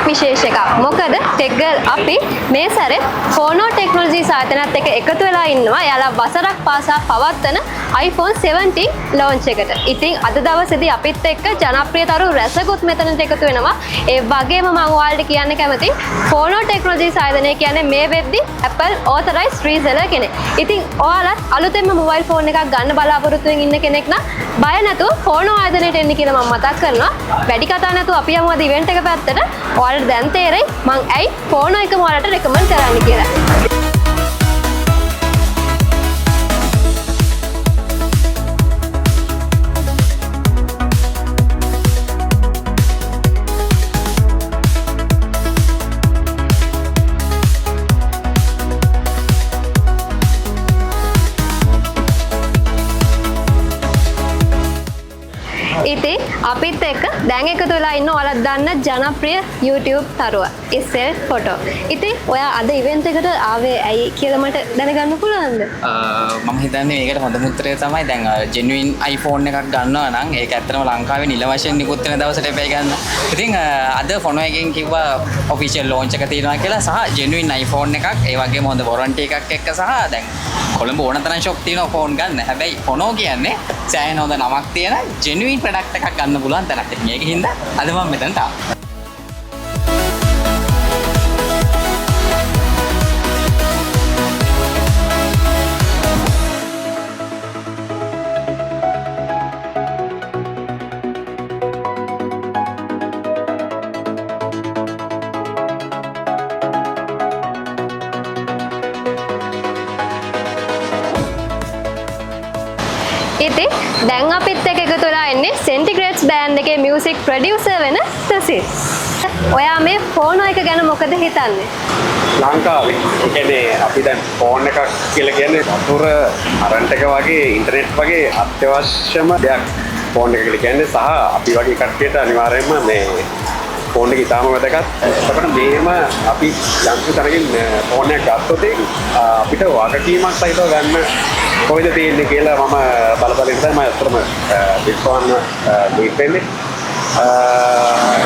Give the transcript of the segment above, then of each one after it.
විශේෂ එකක්. මොකද ටෙක් ගර්ල් අපි මේ සැරේ ෆෝනෝ ටෙක්නොලොජි සායතනයත් එක්ක එකතු වෙලා ඉන්නවා. යාලා වසරක් පාසා පවත්වන iPhone 17 launch එකට. ඉතින් අද දවසේදී අපිත් එක්ක ජනප්‍රියතරු රැසකුත් මෙතනට එකතු වෙනවා. ඒ වගේම මම ඔයාලට කියන්න කැමති ෆෝනෝ ටෙක්නොලොජි සායතනය කියන්නේ මේ වෙද්දි Apple authorized reseller කෙනෙක්. ඉතින් ඔයාලත් අලුතෙන්ම මොබයිල් ෆෝන් එකක් ගන්න බලාපොරොත්තු වෙමින් ඉන්න කෙනෙක් නම් බය නැතුව ෆෝනෝ ආයතනයට එන්න කියලා මම මතක් කරනවා. වැඩි කතා නැතුව අපි යමු අද ඉවෙන්ට් එක පැත්තට. ඔයාලට දැන් තේරෙයි මම ඇයි ෆෝනෝ එකම ඔයාලට රෙකමන්ඩ් කරන්නේ කියලා. ඉතින් අපිත් එක්ක දැන් එකතු වෙලා ඉන්න ඔයාලා දන්න ජනප්‍රිය YouTube තරුව ඉස්සෙල් ෆොටෝ. ඉතින් ඔයා අද ඉවෙන්ට් එකට ආවේ ඇයි කියලා මට දැනගන්න පුළුවන්ද? මම හිතන්නේ මේකට හොඳම උත්තරය තමයි දැන් ජෙනුයින් iPhone එකක් ගන්නවා නම් ඒක ඇත්තටම ලංකාවේ නිල වශයෙන් නිකුත් වෙන දවසට එපයි ගන්න. ඉතින් අද ෆොනෝ එකෙන් කිව්වා ඔෆිෂියල් ලොන්ච් එක තියෙනවා කියලා සහ ජෙනුයින් iPhone එකක් ඒ වගේම හොඳ වොරන්ටි එකක් එක්ක සහ දැන් කොළඹ ඕන තරම් ෂොප් තියෙනවා ෆෝන් ගන්න. හැබැයි ෆොනෝ කියන්නේ සෑහෙන හොඳ නමක් තියෙන ජෙනුයින් ප්‍රොඩක්ට් එකක් ගන්න පුළුවන් තැනක්. මේක හින්දා අද මම මෙතනට ආවා. ඉතින් දැන් අපිත් එක්ක එකතු වෙලා ඉන්නේ Centigrades බෑන්ඩ් එකේ මියුසික් ප්‍රොඩියුසර් වෙන සසිල්. ඔයා මේ ෆෝනෝ එක ගැන මොකද හිතන්නේ? ලංකාවේ කියන්නේ අපි දැන් ෆෝන් එකක් කියලා කියන්නේ වතුර කරන්ට් එක වගේ ඉන්ටර්නෙට් වගේ අත්‍යවශ්‍යම දෙයක් ෆෝන් එක කියලා කියන්නේ සහ අපි වගේ කට්ටියට අනිවාර්යයෙන්ම මේ ෆෝන් එක ඉතාම වැදගත්. එතකොට මේම අපි යම් තරකින් ෆෝන් එකක් ගත්තොත් අපිට වගකීමක් සහිතව ගන්න කොයිද තියෙන්නේ කියලා මම බලබල ඉඳලා මම අතරම විශ්වාස දෙන්නේ.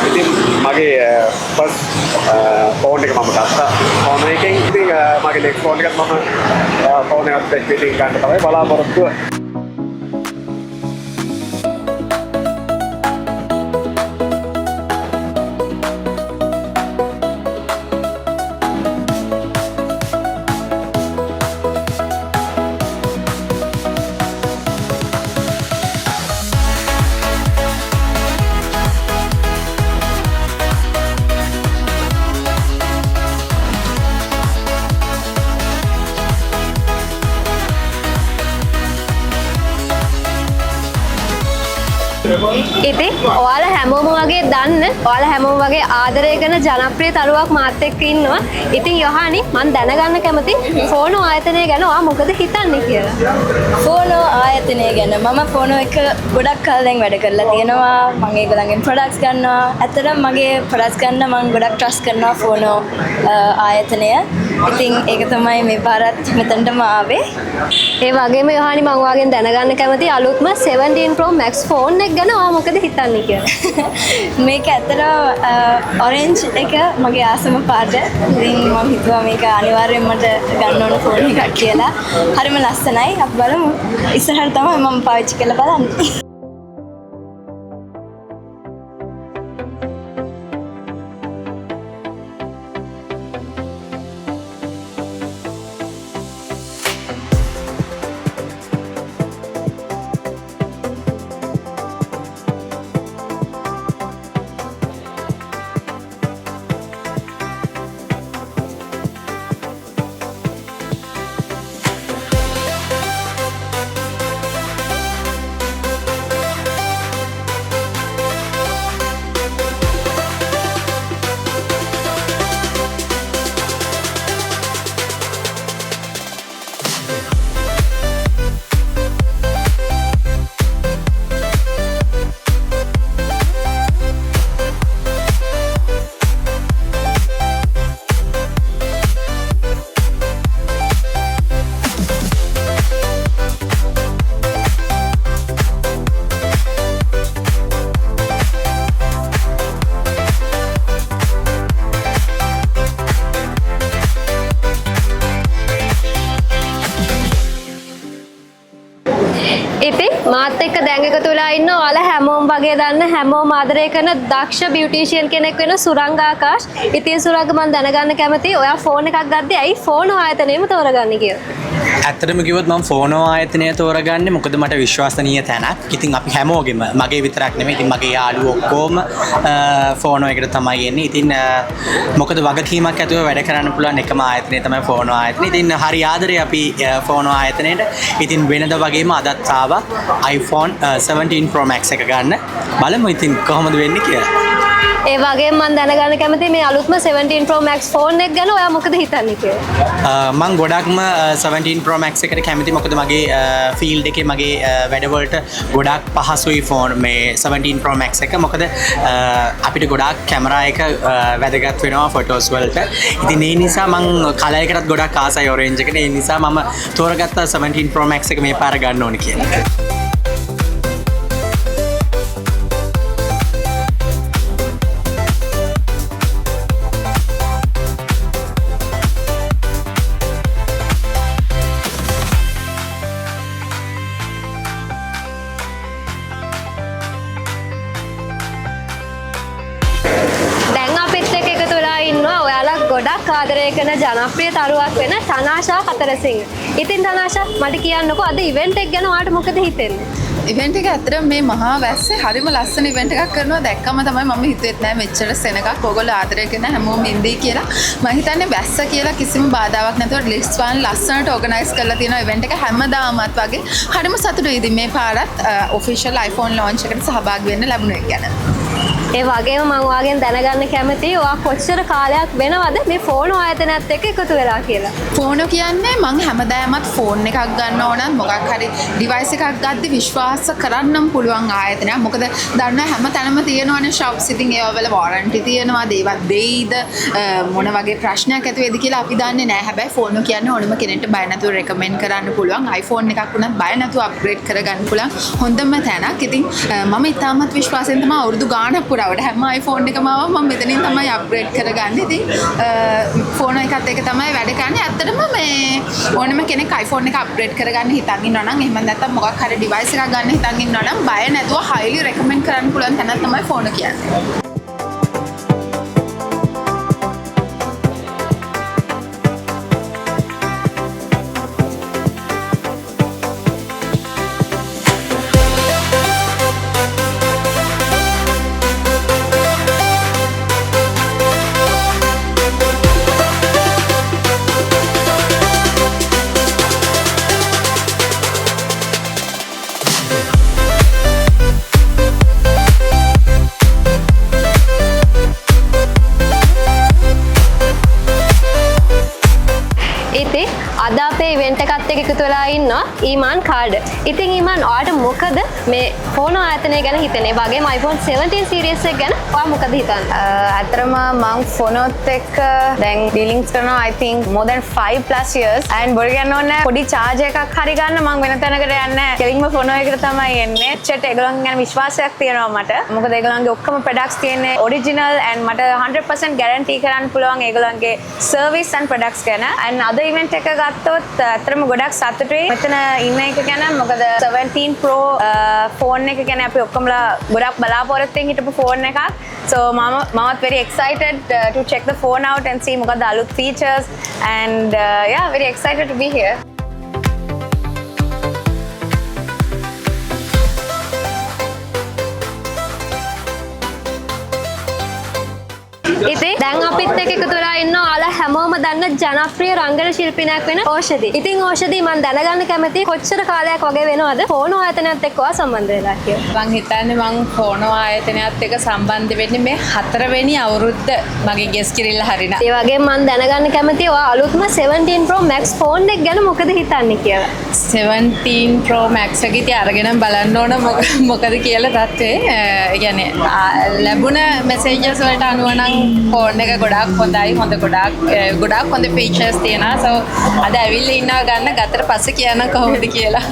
ඉතින් මගේ ෆස්ට් ෆෝන් එක මම ගත්තා ෆෝන් එකෙන්. ඉතින් මගේ නෙක්ස්ට් ෆෝන් එකත් මම ෆෝන් එකත් පිටින් ගන්න තමයි බලාපොරොත්තුව. ඉතින් ඔයාලා හැමෝම වගේ දන්න ඔයාලා හැමෝම වගේ ආදරය කරන ජනප්‍රිය තරුවක් මාත් එක්ක ඉන්නවා. ඉතින් යොහානි මම දැනගන්න කැමති ෆෝනෝ ආයතනය ගැන ඔයා මොකද හිතන්නේ කියලා. ෆෝනෝ ආයතනය ගැන මම ෆෝනෝ එක ගොඩක් කල් දැන් වැඩ කරලා තියෙනවා. මම ඒගොල්ලන්ගෙන් ප්‍රොඩක්ට්ස් ගන්නවා. ඇත්තටම මගේ ප්‍රොඩක්ට්ස් ගන්න මම ගොඩක් ට්‍රස්ට් කරනවා ෆෝනෝ ආයතනය. ඉතින් ඒක තමයි මේ පාරත් මෙතනටම ආවේ. ඒ වගේම යොහානි මම ඔයාගෙන් දැනගන්න කැමති අලුත්ම 17 Pro Max ෆෝන් එක ගැන ඔයා මොකද හිතන්නේ කියලා. මේක ඇත්තටම ඔරෙන්ජ් එක මගේ ආසම පාට. ඉතින් මම හිතුවා මේක අනිවාර්යෙන්ම මට ගන්න ඕන ෆෝන් එකක් කියලා. හරිම ලස්සනයි. අපි බලමු. ඉස්සරහට තමයි මම පාවිච්චි කරලා බලන්නේ. ඉතින් මාත් එක්ක දැන් එකතු වෙලා ඉන්න ඔයාලා හැමෝම වගේ දන්න හැමෝම ආදරය කරන දක්ෂ බියුටිෂියන් කෙනෙක් වෙන සුරංග ආකාශ්. ඉතින් සුරංග මම දැනගන්න කැමතියි ඔයා ෆෝන් එකක් ගත්තේ ඇයි ෆෝනෝ ආයතනයම තෝරගන්නේ කියලා. ඇත්තටම කිව්වොත් මම ෆෝනෝ ආයතනය තෝරගන්නේ මොකද මට විශ්වාසනීය තැනක්. ඉතින් අපි හැමෝගෙම මගේ විතරක් නෙමෙයි ඉතින් මගේ යාළුවෝ ඔක්කොම ෆෝනෝ එකට තමයි එන්නේ. ඉතින් මොකද වගකීමක් ඇතුව වැඩ කරන්න පුළුවන් එකම ආයතනය තමයි ෆෝනෝ ආයතනය. ඉතින් හරි ආදරේ අපි ෆෝනෝ ආයතනයට. ඉතින් වෙනද වගේම අදත් ආවා iPhone 17 Pro Max එක ගන්න. බලමු ඉතින් කොහොමද වෙන්නේ කියලා. ඒ වගේම මම දැනගන්න කැමතියි මේ අලුත්ම 17 Pro Max ෆෝන් එක ගැන ඔයා මොකද හිතන්නේ කියලා. මං ගොඩක්ම 17 Pro Max එකට කැමති මොකද මගේ ෆීල්ඩ් එකේ මගේ වැඩවලට ගොඩක් පහසුයි ෆෝන් මේ 17 Pro Max එක මොකද අපිට ගොඩක් කැමරා එක වැදගත් වෙනවා ෆොටෝස් වලට. ඉතින් ඒ නිසා මං කලර් එකටත් ගොඩක් ආසයි ඔරෙන්ජ් එකට. ඒ නිසා මම තෝරගත්තා 17 Pro Max එක මේ පාර ගන්න ඕනේ කියලා. ගොඩක් ආදරය කරන ජනප්‍රිය තරුවක් වෙන තනාෂා කතරසිංහ. ඉතින් තනාෂා මට කියන්නකෝ අද ඉවෙන්ට් එක ගැන ඔයාලට මොකද හිතෙන්නේ? ඉවෙන්ට් එක ඇත්තටම මේ මහා වැස්සේ හරිම ලස්සන ඉවෙන්ට් එකක් කරනවා දැක්කම තමයි මම හිතුවෙත් නෑ මෙච්චර සෙනගක් ඕගොල්ලෝ ආදරය කරන හැමෝම ඉඳී කියලා. මම හිතන්නේ වැස්ස කියලා කිසිම බාධාවක් නැතුව ලිස්ට් වල ලස්සනට ඕගනයිස් කරලා තියෙනවා ඉවෙන්ට් එක හැමදාමත් වගේ. හරිම සතුටුයි ඉතින් මේ පාරත් ඔෆිෂියල් iPhone launch එකට සහභාගී වෙන්න ලැබුණේ ගැන. ඒ වගේම මම ඔයාගෙන් දැනගන්න කැමතියි ඔයා කොච්චර කාලයක් වෙනවද මේ ෆෝනෝ ආයතනයත් එක්ක එකතු වෙලා කියලා. ෆෝනෝ කියන්නේ මං හැමදාමත් ෆෝන් එකක් ගන්න ඕන මොකක් හරි ඩිවයිස් එකක් ගද්දි විශ්වාස කරන්නම් පුළුවන් ආයතනයක්. මොකද දන්නා හැම තැනම තියෙනවනේ shops ඉතින් ඒවා වල warranty තියෙනවා දේවත් දෙයිද මොන වගේ ප්‍රශ්නයක් ඇති වෙයිද කියලා අපි දන්නේ නැහැ. හැබැයි ෆෝනෝ කියන්නේ ඕනම කෙනෙක්ට බය නැතුව recommend කරන්න පුළුවන්. iPhone එකක් වුණත් බය නැතුව upgrade කරගන්න පුළුවන් හොඳම තැනක්. ඉතින් මම ඉතාමත් විශ්වාසයෙන් තමයි අවුරුදු ගාණක් පුරාවට හැම iPhone එකම ආවම මම මෙතනින් තමයි අප්ග්‍රේඩ් කරගන්නේ. ඉතින් ෆෝන් එකත් එක තමයි වැඩ කරන්නේ. ඇත්තටම මේ ඕනම කෙනෙක් iPhone එක අප්ග්‍රේඩ් කරගන්න හිතන් ඉන්නවා නම් එහෙම නැත්නම් මොකක් හරි ඩිවයිස් එකක් ගන්න හිතන් ඉන්නවා නම් බය නැතුව highly recommend කරන්න පුළුවන් තැනක් තමයි ෆෝන් කියන්නේ. අද අපේ ඉවෙන්ට් එකත් එක්ක එකතු වෙලා ඉන්නවා ඊමාන් කාඩ. ඉතින් ඊමාන් ඔයාට මොකද මේ ෆෝනෝ ආයතනය ගැන හිතෙන්නේ? වගේම iPhone 17 series එක ගැන ඔයා මොකද හිතන්නේ? ඇත්තටම මම ෆෝනෝත් එක්ක දැන් ඩීලින්ග්ස් කරනවා I think more than 5+ years and බොරු කියන්න ඕනේ පොඩි charge එකක් හරි ගන්න මම වෙන තැනකට යන්නේ නැහැ. කෙලින්ම ෆෝනෝ එකට තමයි එන්නේ. චෙට් ඒගොල්ලන් ගැන විශ්වාසයක් තියෙනවා මට. මොකද ඒගොල්ලන්ගේ ඔක්කොම products තියෙන්නේ original and මට 100% guarantee කරන්න පුළුවන් ඒගොල්ලන්ගේ service and products ගැන. and අද event එක ගත්තොත් ඇත්තටම ගොඩක් සතුටුයි මෙතන ඉන්න එක ගැන. මොකද 17 Pro ෆෝන් එක ගැන අපි ඔක්කොමලා ගොඩක් බලාපොරොත්තුෙන් හිටපු ෆෝන් එකක්. so මමත් very excited to check the phone out and see මොකද අලුත් features and yeah very excited to be here. ඉතින් දැන් අපිත් එක්ක එකතු වෙලා ඉන්නවා ඔයාලා හැමෝම දන්න ජනප්‍රිය රංගන ශිල්පිනියක් වෙන ඕෂධි. ඉතින් ඕෂධි මම දැනගන්න කැමතියි කොච්චර කාලයක් වගේ වෙනවද ෆෝනෝ ආයතනයත් එක්ක ඔයා සම්බන්ධ වෙලා කියලා. මං හිතන්නේ මං ෆෝනෝ ආයතනයත් එක්ක සම්බන්ධ වෙන්නේ මේ 4 වෙනි අවුරුද්ද මගේ ගෙස් කිරිල්ල හරිනා. ඒ වගේම මම දැනගන්න කැමතියි ඔයා අලුත්ම 17 Pro Max ෆෝන් එක ගැන මොකද හිතන්නේ කියලා. 17 Pro Max එක ඉතින් අරගෙන බලන්න ඕන මොකද කියලා තත්ත්වේ. ඒ කියන්නේ ලැබුණ මෙසේජස් වලට අනුව නම් ෆෝන් එක ගොඩක් හොඳයි. ගොඩක් හොඳ ෆීචර්ස් තියෙනවා. so අද ඇවිල්ලා ඉන්නවා ගන්න ගතට පස්සේ කියන්න කොහොමද කියලා.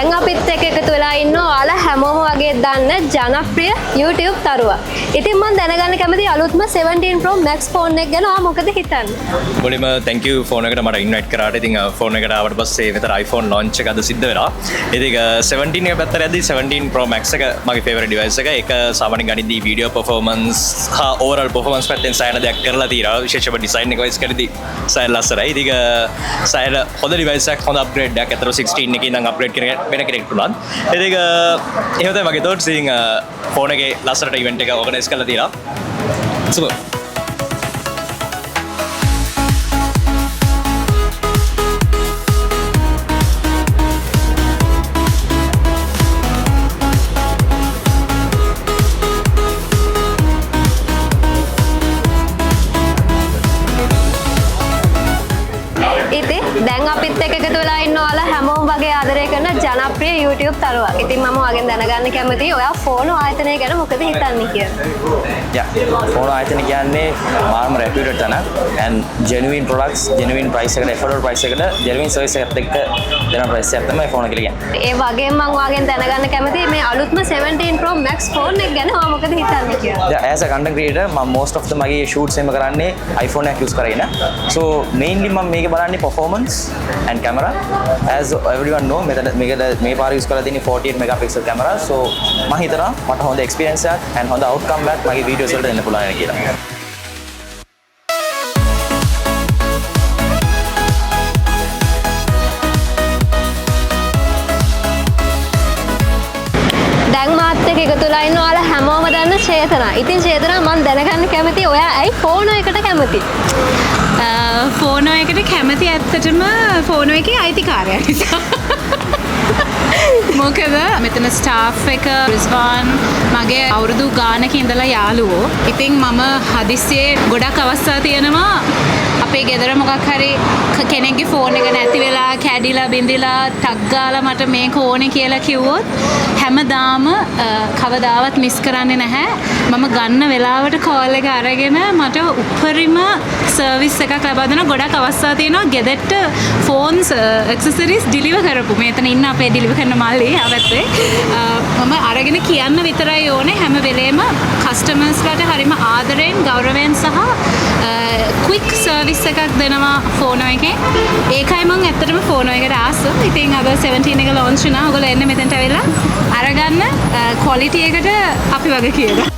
දැන් අපිත් එක්ක එකතු වෙලා ඉන්නවා ඔයාලා හැමෝම වගේ දන්න ජනප්‍රිය YouTube තරුවා. ඉතින් මම දැනගන්න කැමතියි අලුත්ම 17 Pro Max ෆෝන් එක ගැන ඔයා මොකද හිතන්නේ? මුලින්ම thank you ෆෝන් එකට මට ඉන්වයිට් කරාට. ඉතින් ෆෝන් එකට ආවට පස්සේ මෙතන iPhone launch එක අද සිද්ධ වෙලා. ඉතින් 17 එක පැත්තට යද්දී 17 Pro Max එක මගේ favorite device එක. ඒක සාමාන්‍යයෙන් ගනිද්දී video performance හා overall performance පැත්තෙන් සෑහෙන දෙයක් කරලා තියෙනවා. විශේෂයෙන්ම design එක වයිස් කරද්දී සෑහෙන ලස්සනයි. ඉතින් සෑහෙන හොඳ device එකක්, හොඳ upgrade එකක්. අතර 16 එකේ ඉඳන් upgrade කරගෙන වෙන කෙනෙක් පුළුවන්. ඉතින් එහෙම තමයි මගේ thoughts. ඉතින් ෆෝන් එකේ ලස්සනට event එක organize කරලා තියෙනවා. super. ඉතින් දැන් අපිත් එක්ක එකතු වෙලා ඉන්න ඔයාලා හැමෝම වගේ ආදරය කරන ජනප්‍රිය YouTube තරුවක්. ඉතින් මම ඔයාගෙන් දැනගන්න කැමතියි ඔයා ෆෝන් ආයතනය ගැන මොකද හිතන්නේ කියලා. ෆෝන් ආයතන කියන්නේ මාර්ම රෙපියුටඩ් තැනක් and genuine products, genuine price එකට, affordable price එකට, genuine service එකත් එක්ක දෙන price එකක් තමයි ෆෝන් එක කියන්නේ. ඒ වගේම මම ඔයාගෙන් දැනගන්න කැමතියි මේ අලුත්ම 17 Pro Max ෆෝන් එක ගැන ඔයා මොකද හිතන්නේ කියලා. as a content creator මම most of the මගේ shoots එම කරන්නේ iPhone එකක් use කරගෙන. So mainly මම මේක බලන්නේ performance and camera. As everyone know මේ පාර use කරලා තියෙන්නේ 48 megapixel camera. So මම හිතනවා මට හොඳ experience එකක් and හොඳ outcome එකක් මගේ videos වලට දෙන්න පුළුවන් කියලා. දැන් මාත් එක්ක එකතු වෙලා ඉන්න ඔයාලා හැමෝම දන්න චේතනා. ඉතින් චේතනා මම දැනගන්න කැමතියි ඔයා ඇයි ෆෝන් එකට කැමති? ෆෝනෝ එකට කැමති ඇත්තටම ෆෝනෝ එකේ අයිතිකාරයා නිසා. මොකද මෙතන ස්ටාෆ් එක රිස්වාන් මගේ අවුරුදු ගානක ඉඳලා යාළුවෝ. ඉතින් මම හදිස්සියේ ගොඩක් අවස්ථා තියෙනවා අපේ ගෙදර මොකක් හරි කෙනෙක්ගේ ෆෝන් එක නැති වෙලා කැඩිලා බිඳිලා ටක් ගාලා මට මේක ඕනේ කියලා කිව්වොත් හැමදාම කවදාවත් මිස් කරන්නේ නැහැ. මම ගන්න වෙලාවට කෝල් එක අරගෙන මට උපරිම සර්විස් එකක් ලබා දෙන ගොඩක් අවස්ථා තියෙනවා ගෙදරට ෆෝන්ස් ඇක්සසරිස් ඩිලිවර් කරපු. මෙතන ඉන්න අපේ ඩිලිවර් කරන මල්ලි ආවත්තේ මම අරගෙන කියන්න විතරයි ඕනේ හැම වෙලේම කස්ටමර්ස්ලාට හරිම ආදරෙන් ගෞරවයෙන් සහ ක්වික් සර්විස් එකක් දෙනවා ෆෝනෝ එකේ. ඒකයි මම ඇත්තටම ෆෝනෝ එකට ආස. ඉතින් අද 17 එක ලොන්ච් වුණා. ඔයගොල්ලෝ එන්න මෙතනට ඇවිල්ලා අරගන්න ක්වොලිටි එකට අපි වගේ කියලා.